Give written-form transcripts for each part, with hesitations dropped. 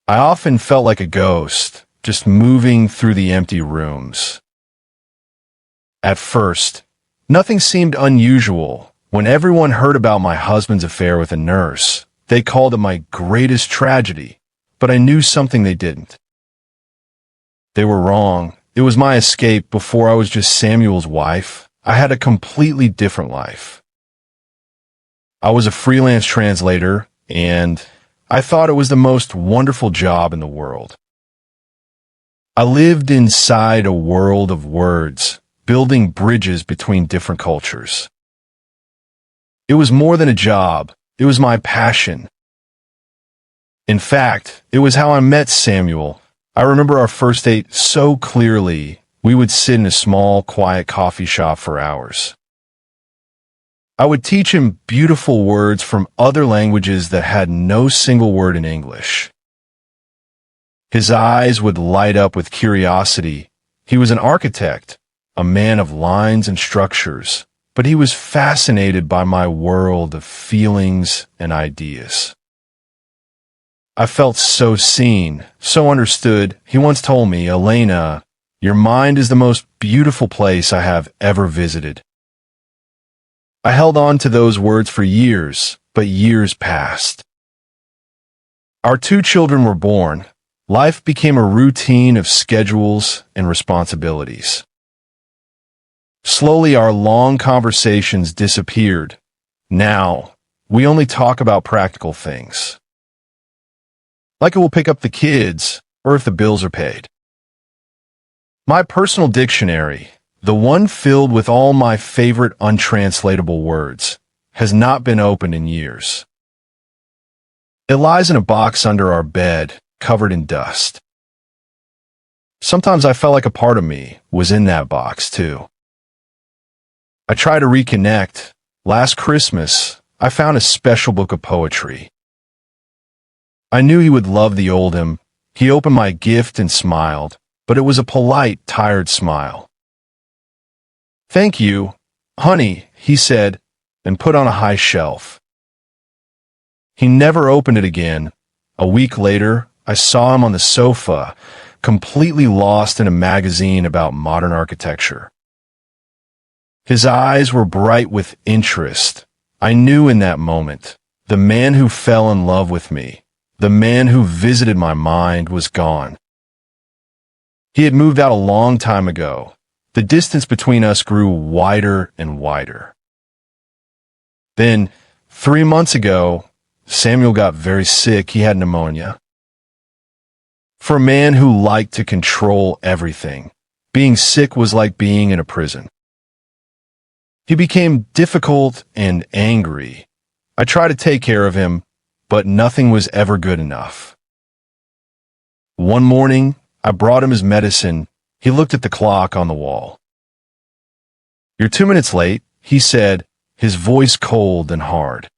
I often felt like a ghost, just moving through the empty rooms. At first, nothing seemed unusual. When everyone heard about my husband's affair with a nurse, they called it my greatest tragedy, but I knew something they didn't. They were wrong. It was my escape before I was just Samuel's wife. I had a completely different life. I was a freelance translator, and I thought it was the most wonderful job in the world. I lived inside a world of words, building bridges between different cultures. It was more than a job. It was my passion. In fact, it was how I met Samuel. I remember our first date so clearly. We would sit in a small, quiet coffee shop for hours. I would teach him beautiful words from other languages that had no single word in English. His eyes would light up with curiosity. He was an architect, a man of lines and structures, but he was fascinated by my world of feelings and ideas. I felt so seen, so understood. He once told me, "Elena, your mind is the most beautiful place I have ever visited." I held on to those words for years, but years passed. Our 2 children were born. Life became a routine of schedules and responsibilities. Slowly, our long conversations disappeared. Now, we only talk about practical things. Like it will pick up the kids, or if the bills are paid. My personal dictionary, the one filled with all my favorite untranslatable words, has not been opened in years. It lies in a box under our bed, covered in dust. Sometimes I felt like a part of me was in that box, too. I try to reconnect. Last Christmas, I found a special book of poetry. I knew he would love the old hymn. He opened my gift and smiled, but it was a polite, tired smile. "Thank you, honey," he said, and put on a high shelf. He never opened it again. A week later, I saw him on the sofa, completely lost in a magazine about modern architecture. His eyes were bright with interest. I knew in that moment, the man who fell in love with me, the man who visited my mind, was gone. He had moved out a long time ago. The distance between us grew wider and wider. Then, 3 months ago, Samuel got very sick. He had pneumonia. For a man who liked to control everything, being sick was like being in a prison. He became difficult and angry. I tried to take care of him, but nothing was ever good enough. One morning, I brought him his medicine. He looked at the clock on the wall. "You're 2 minutes late," he said, his voice cold and hard.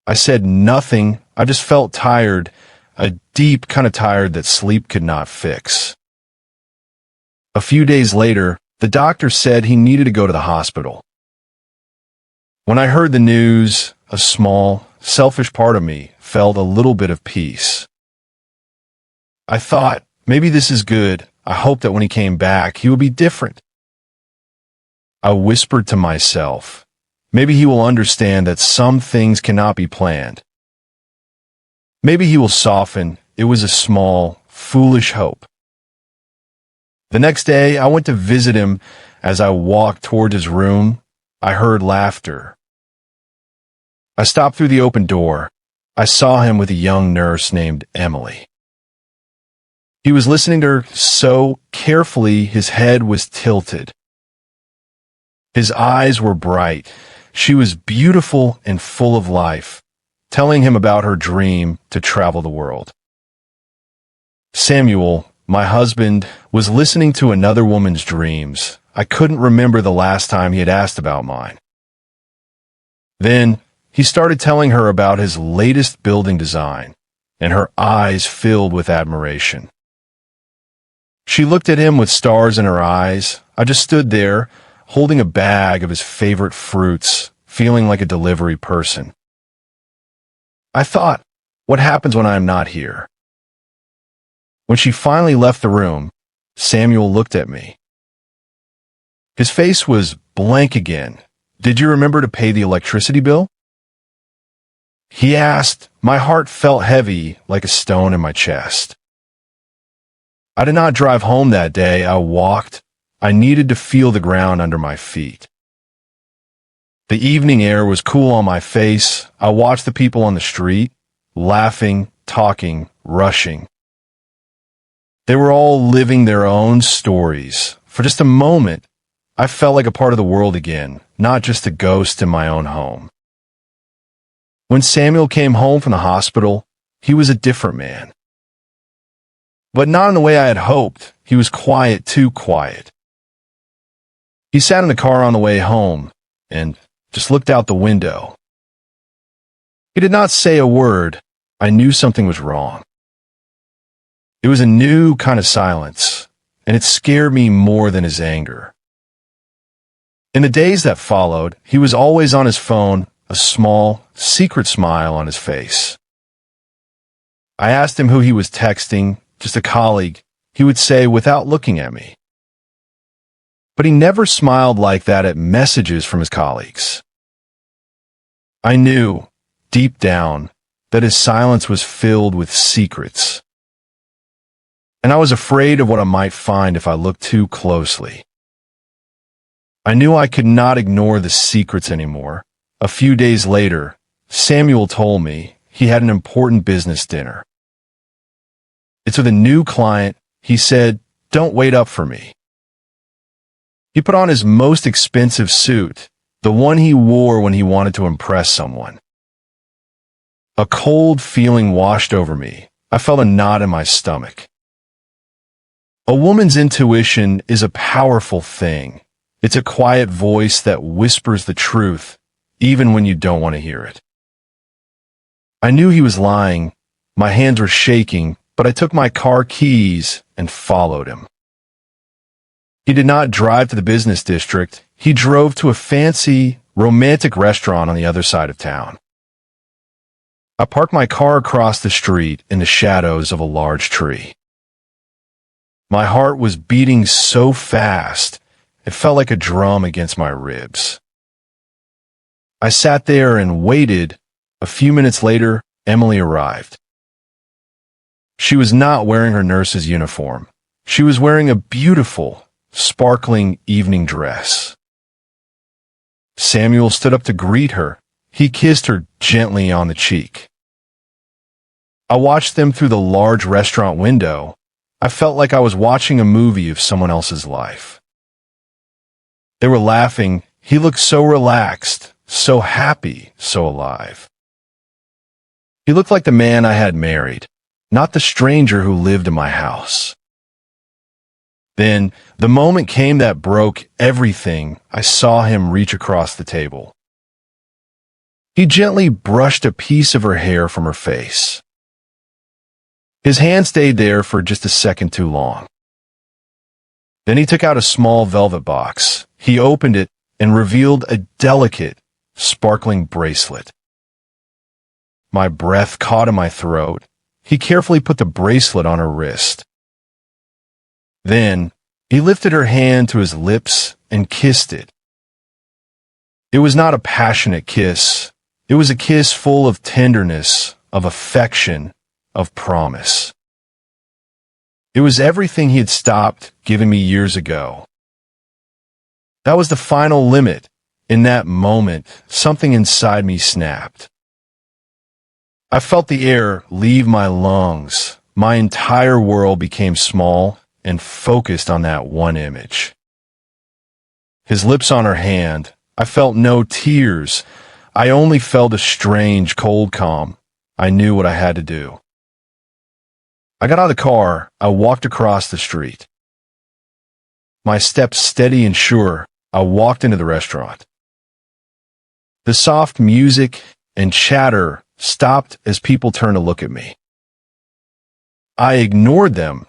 I said nothing. I just felt tired, a deep kind of tired that sleep could not fix. A few days later, the doctor said he needed to go to the hospital. When I heard the news, a small, selfish part of me felt a little bit of peace. I thought, maybe this is good. I hoped that when he came back, he would be different. I whispered to myself, maybe he will understand that some things cannot be planned. Maybe he will soften. It was a small, foolish hope. The next day, I went to visit him. As I walked toward his room, I heard laughter. I stopped through the open door. I saw him with a young nurse named Emily. He was listening to her so carefully, his head was tilted. His eyes were bright. She was beautiful and full of life, telling him about her dream to travel the world. Samuel, my husband, was listening to another woman's dreams. I couldn't remember the last time he had asked about mine. Then, he started telling her about his latest building design, and her eyes filled with admiration. She looked at him with stars in her eyes. I just stood there, holding a bag of his favorite fruits, feeling like a delivery person. I thought, what happens when I am not here? When she finally left the room, Samuel looked at me. His face was blank again. "Did you remember to pay the electricity bill?" he asked. My heart felt heavy like a stone in my chest. I did not drive home that day. I walked. I needed to feel the ground under my feet. The evening air was cool on my face. I watched the people on the street, laughing, talking, rushing. They were all living their own stories. For just a moment, I felt like a part of the world again, not just a ghost in my own home. When Samuel came home from the hospital, he was a different man. But not in the way I had hoped. He was quiet, too quiet. He sat in the car on the way home and just looked out the window. He did not say a word. I knew something was wrong. It was a new kind of silence, and it scared me more than his anger. In the days that followed, he was always on his phone, a small, secret smile on his face. I asked him who he was texting, just a colleague, he would say without looking at me. But he never smiled like that at messages from his colleagues. I knew, deep down, that his silence was filled with secrets. And I was afraid of what I might find if I looked too closely. I knew I could not ignore the secrets anymore. A few days later, Samuel told me he had an important business dinner. It's with a new client. He said, "Don't wait up for me." He put on his most expensive suit, the one he wore when he wanted to impress someone. A cold feeling washed over me. I felt a knot in my stomach. A woman's intuition is a powerful thing. It's a quiet voice that whispers the truth, even when you don't want to hear it. I knew he was lying. My hands were shaking, but I took my car keys and followed him. He did not drive to the business district. He drove to a fancy, romantic restaurant on the other side of town. I parked my car across the street in the shadows of a large tree. My heart was beating so fast, it felt like a drum against my ribs. I sat there and waited. A few minutes later, Emily arrived. She was not wearing her nurse's uniform. She was wearing a beautiful, sparkling evening dress. Samuel stood up to greet her. He kissed her gently on the cheek. I watched them through the large restaurant window. I felt like I was watching a movie of someone else's life. They were laughing. He looked so relaxed, so happy, so alive. He looked like the man I had married, not the stranger who lived in my house. Then, the moment came that broke everything. I saw him reach across the table. He gently brushed a piece of her hair from her face. His hand stayed there for just a second too long. Then he took out a small velvet box. He opened it and revealed a delicate, sparkling bracelet. My breath caught in my throat. He carefully put the bracelet on her wrist. Then, he lifted her hand to his lips and kissed it. It was not a passionate kiss. It was a kiss full of tenderness, of affection, of promise. It was everything he had stopped giving me years ago. That was the final limit. In that moment, something inside me snapped. I felt the air leave my lungs. My entire world became small and focused on that one image. His lips on her hand. I felt no tears. I only felt a strange, cold calm. I knew what I had to do. I got out of the car. I walked across the street. My steps steady and sure, I walked into the restaurant. The soft music and chatter stopped as people turned to look at me. I ignored them.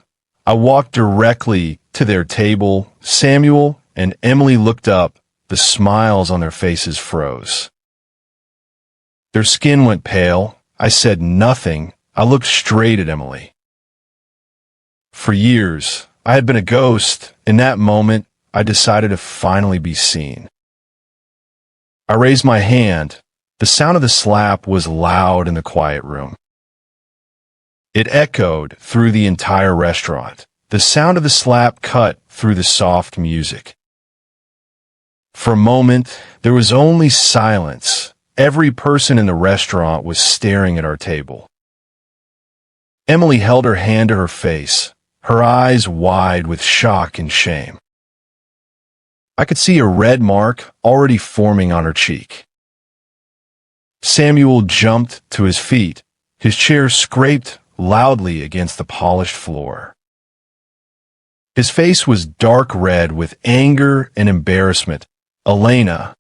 I walked directly to their table. Samuel and Emily looked up. The smiles on their faces froze. Their skin went pale. I said nothing. I looked straight at Emily. For years, I had been a ghost. In that moment, I decided to finally be seen. I raised my hand. The sound of the slap was loud in the quiet room. It echoed through the entire restaurant. The sound of the slap cut through the soft music. For a moment, there was only silence. Every person in the restaurant was staring at our table. Emily held her hand to her face, her eyes wide with shock and shame. I could see a red mark already forming on her cheek. Samuel jumped to his feet. His chair scraped loudly against the polished floor. His face was dark red with anger and embarrassment. "Elena!"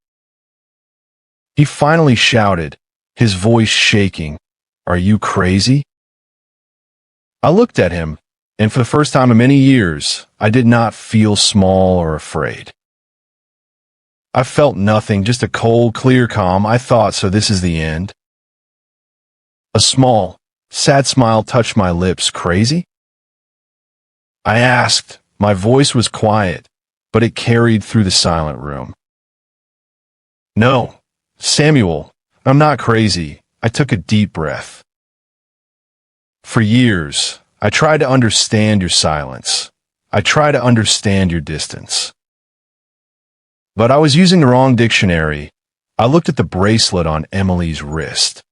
He finally shouted, his voice shaking. "Are you crazy?" I looked at him, and for the first time in many years, I did not feel small or afraid. I felt nothing, just a cold, clear calm. I thought, so this is the end? A small, sad smile touched my lips. "Crazy?" I asked. My voice was quiet, but it carried through the silent room. "No, Samuel, I'm not crazy." I took a deep breath. "For years, I tried to understand your silence. I tried to understand your distance. But I was using the wrong dictionary." I looked at the bracelet on Emily's wrist.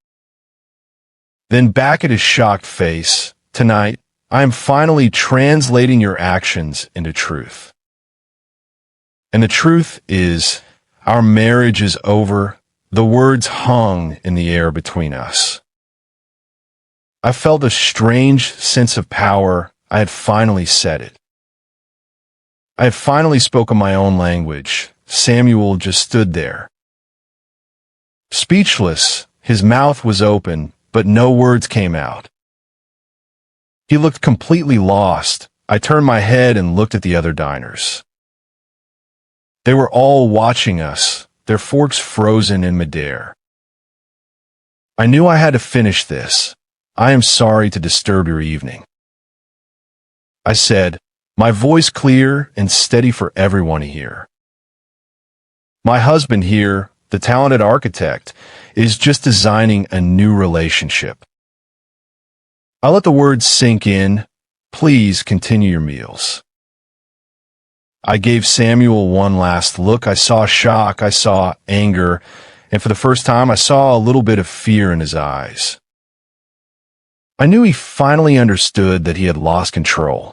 Then back at his shocked face. "Tonight, I am finally translating your actions into truth. And the truth is, our marriage is over." The words hung in the air between us. I felt a strange sense of power. I had finally said it. I had finally spoken my own language. Samuel just stood there. Speechless, his mouth was open, but no words came out. He looked completely lost. I turned my head and looked at the other diners. They were all watching us, their forks frozen in midair. I knew I had to finish this. "I am sorry to disturb your evening," I said, my voice clear and steady for everyone to hear. "My husband here, the talented architect, is just designing a new relationship." I let the words sink in. "Please continue your meals." I gave Samuel one last look. I saw shock, I saw anger, and for the first time I saw a little bit of fear in his eyes. I knew he finally understood that he had lost control.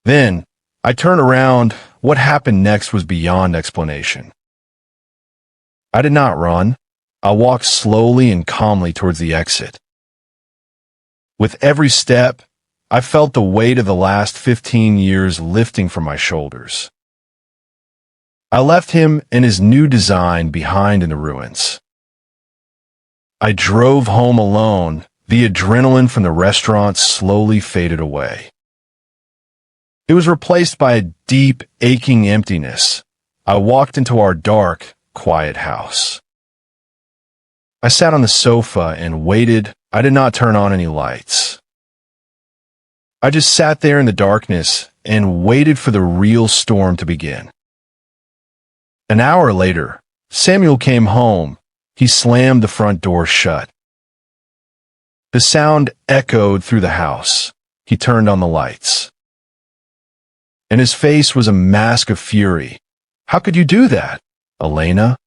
Then, I turned around. What happened next was beyond explanation. I did not run. I walked slowly and calmly towards the exit. With every step, I felt the weight of the last 15 years lifting from my shoulders. I left him and his new design behind in the ruins. I drove home alone. The adrenaline from the restaurant slowly faded away. It was replaced by a deep, aching emptiness. I walked into our dark, quiet house. I sat on the sofa and waited. I did not turn on any lights. I just sat there in the darkness and waited for the real storm to begin. An hour later, Samuel came home. He slammed the front door shut. The sound echoed through the house. He turned on the lights. And his face was a mask of fury. "How could you do that, Elena?"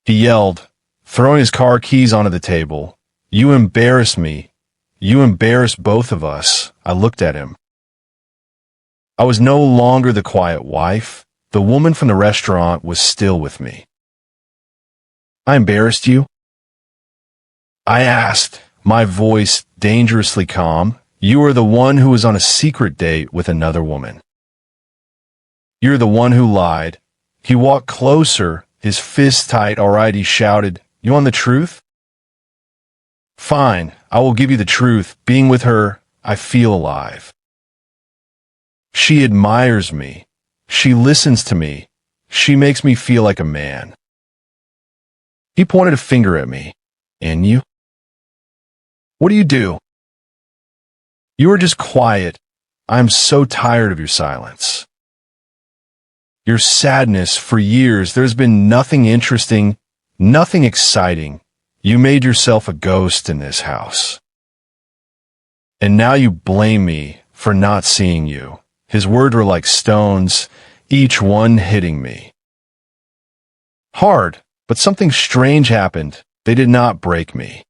He yelled, throwing his car keys onto the table. "You embarrass me. You embarrass both of us." I looked at him. I was no longer the quiet wife. The woman from the restaurant was still with me. "I embarrassed you?" I asked, my voice dangerously calm. "You are the one who was on a secret date with another woman. You're the one who lied." He walked closer, his fist tight. "All right," he shouted. "You want the truth? Fine, I will give you the truth. Being with her, I feel alive. She admires me. She listens to me. She makes me feel like a man." He pointed a finger at me. "And you? What do you do?" You are just quiet. I'm so tired of your silence. Your sadness for years. There's been nothing interesting, nothing exciting. You made yourself a ghost in this house. And now you blame me for not seeing you. His words were like stones, each one hitting me hard, but something strange happened. They did not break me.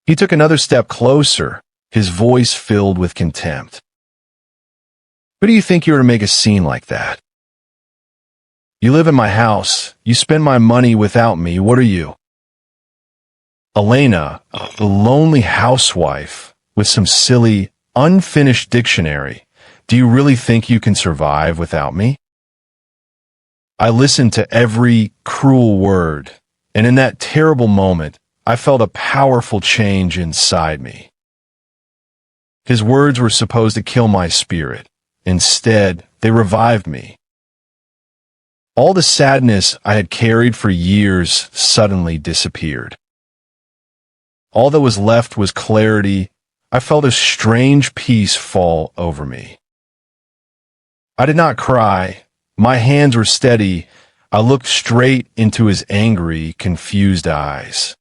He took another step closer, his voice filled with contempt. Who do you think you are to make a scene like that? You live in my house. You spend my money without me. What are you? Elena, a lonely housewife with some silly, unfinished dictionary. Do you really think you can survive without me? I listened to every cruel word, and in that terrible moment, I felt a powerful change inside me. His words were supposed to kill my spirit. Instead, they revived me. All the sadness I had carried for years suddenly disappeared. All that was left was clarity. I felt a strange peace fall over me. I did not cry. My hands were steady. I looked straight into his angry, confused eyes.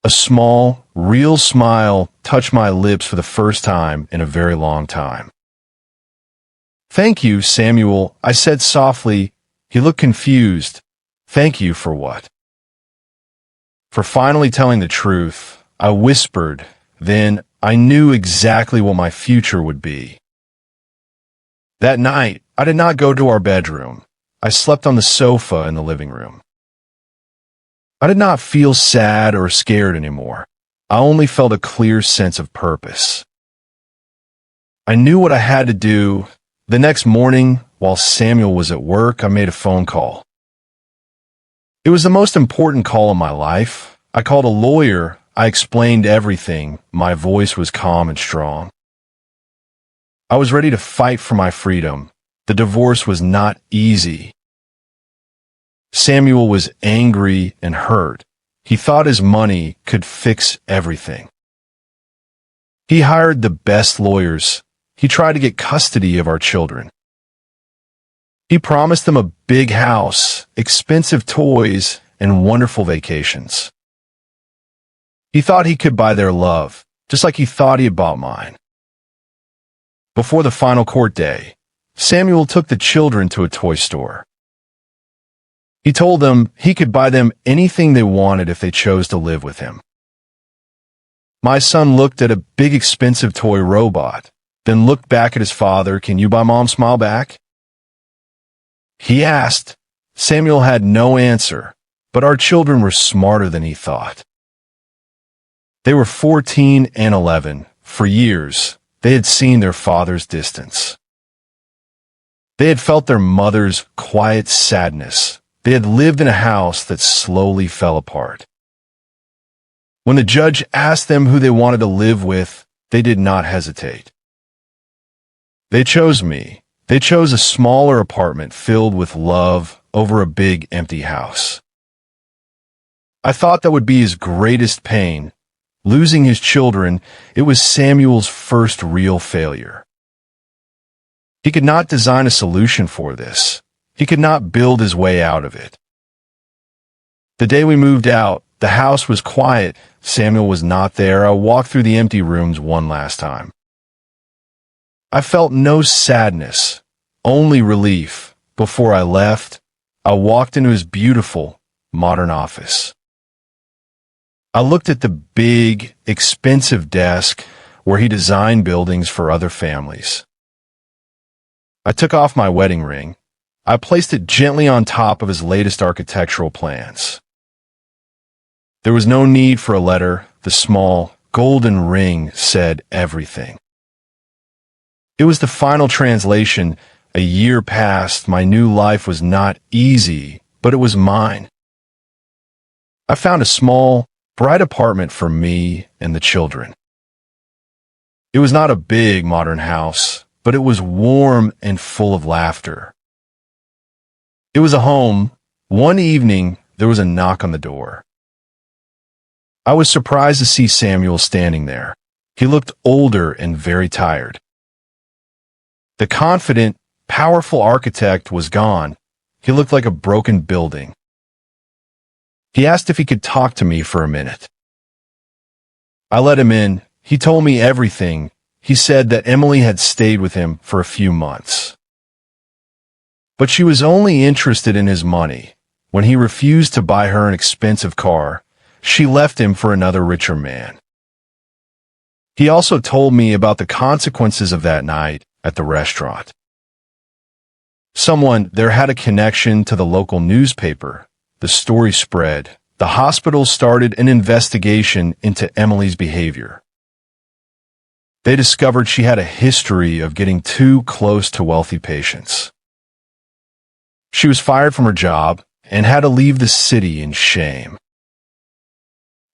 A small, real smile touched my lips for the first time in a very long time. Thank you, Samuel, I said softly. He looked confused. Thank you for what? For finally telling the truth, I whispered. Then I knew exactly what my future would be. That night, I did not go to our bedroom. I slept on the sofa in the living room. I did not feel sad or scared anymore. I only felt a clear sense of purpose. I knew what I had to do. The next morning, while Samuel was at work, I made a phone call. It was the most important call in my life. I called a lawyer. I explained everything. My voice was calm and strong. I was ready to fight for my freedom. The divorce was not easy. Samuel was angry and hurt. He thought his money could fix everything. He hired the best lawyers. He tried to get custody of our children. He promised them a big house, expensive toys, and wonderful vacations. He thought he could buy their love, just like he thought he had bought mine. Before the final court day, Samuel took the children to a toy store. He told them he could buy them anything they wanted if they chose to live with him. My son looked at a big expensive toy robot, then looked back at his father. Can you buy Mom smile back? He asked. Samuel had no answer, but our children were smarter than he thought. They were 14 and 11. For years, they had seen their father's distance. They had felt their mother's quiet sadness. They had lived in a house that slowly fell apart. When the judge asked them who they wanted to live with, they did not hesitate. They chose me. They chose a smaller apartment filled with love over a big empty house. I thought that would be his greatest pain. Losing his children, it was Samuel's first real failure. He could not design a solution for this. He could not build his way out of it. The day we moved out, the house was quiet. Samuel was not there. I walked through the empty rooms one last time. I felt no sadness, only relief. Before I left, I walked into his beautiful, modern office. I looked at the big, expensive desk where he designed buildings for other families. I took off my wedding ring. I placed it gently on top of his latest architectural plans. There was no need for a letter. The small, golden ring said everything. It was the final translation. A year passed. My new life was not easy, but it was mine. I found a small, bright apartment for me and the children. It was not a big, modern house, but it was warm and full of laughter. It was a home. One evening, there was a knock on the door. I was surprised to see Samuel standing there. He looked older and very tired. The confident, powerful architect was gone. He looked like a broken building. He asked if he could talk to me for a minute. I let him in. He told me everything. He said that Emily had stayed with him for a few months. But she was only interested in his money. When he refused to buy her an expensive car, she left him for another richer man. He also told me about the consequences of that night at the restaurant. Someone there had a connection to the local newspaper. The story spread. The hospital started an investigation into Emily's behavior. They discovered she had a history of getting too close to wealthy patients. She was fired from her job and had to leave the city in shame.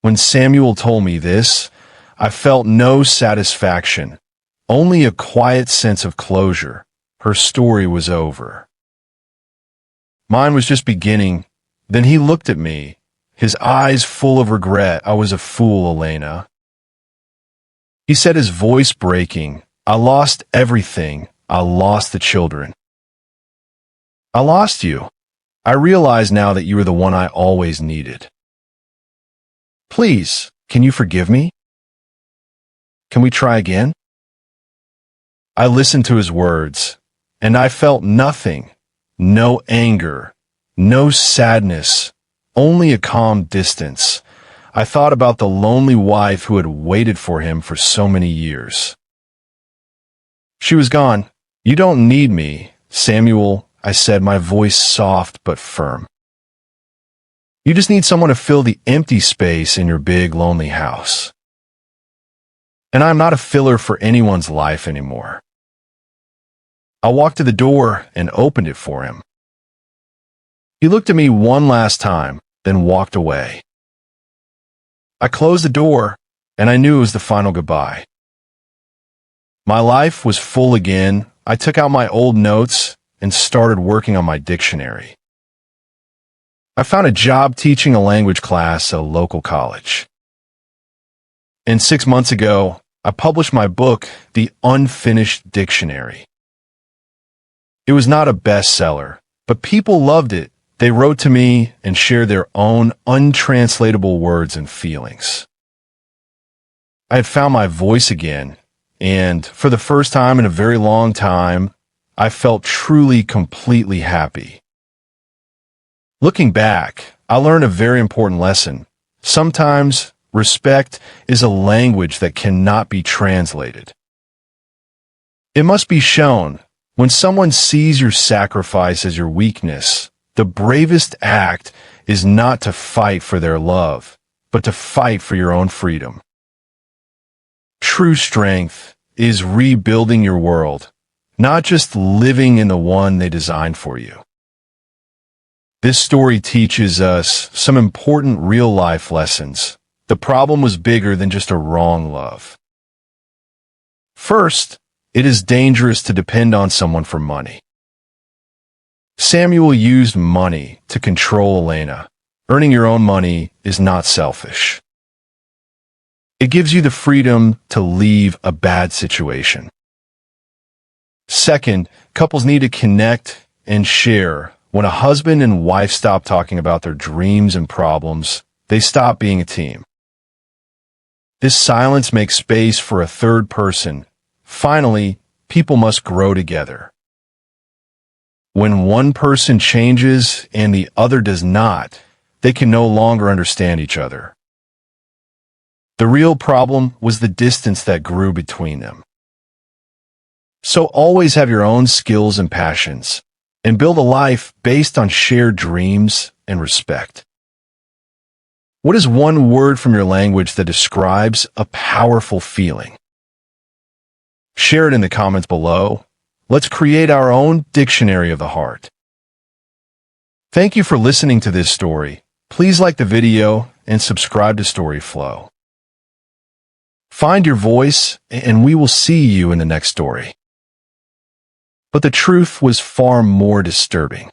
When Samuel told me this, I felt no satisfaction, only a quiet sense of closure. Her story was over. Mine was just beginning. Then he looked at me, his eyes full of regret. I was a fool, Elena. He said, his voice breaking, I lost everything. I lost the children. I lost you. I realize now that you were the one I always needed. Please, can you forgive me? Can we try again? I listened to his words, and I felt nothing, no anger, no sadness, only a calm distance. I thought about the lonely wife who had waited for him for so many years. She was gone. You don't need me, Samuel, I said, my voice soft but firm. You just need someone to fill the empty space in your big, lonely house. And I'm not a filler for anyone's life anymore. I walked to the door and opened it for him. He looked at me one last time, then walked away. I closed the door, and I knew it was the final goodbye. My life was full again. I took out my old notes and started working on my dictionary. I found a job teaching a language class at a local college. And 6 months ago, I published my book, The Unfinished Dictionary. It was not a bestseller, but people loved it. They wrote to me and shared their own untranslatable words and feelings. I had found my voice again, and for the first time in a very long time, I felt truly, completely happy. Looking back, I learned a very important lesson. Sometimes respect is a language that cannot be translated. It must be shown. When someone sees your sacrifice as your weakness, the bravest act is not to fight for their love, but to fight for your own freedom. True strength is rebuilding your world, not just living in the one they designed for you. This story teaches us some important real-life lessons. The problem was bigger than just a wrong love. First, it is dangerous to depend on someone for money. Samuel used money to control Elena. Earning your own money is not selfish. It gives you the freedom to leave a bad situation. Second, couples need to connect and share. When a husband and wife stop talking about their dreams and problems, they stop being a team. This silence makes space for a third person. Finally, people must grow together. When one person changes and the other does not, they can no longer understand each other. The real problem was the distance that grew between them. So always have your own skills and passions, and build a life based on shared dreams and respect. What is one word from your language that describes a powerful feeling? Share it in the comments below. Let's create our own dictionary of the heart. Thank you for listening to this story. Please like the video and subscribe to Storyflow. Find your voice, and we will see you in the next story. But the truth was far more disturbing.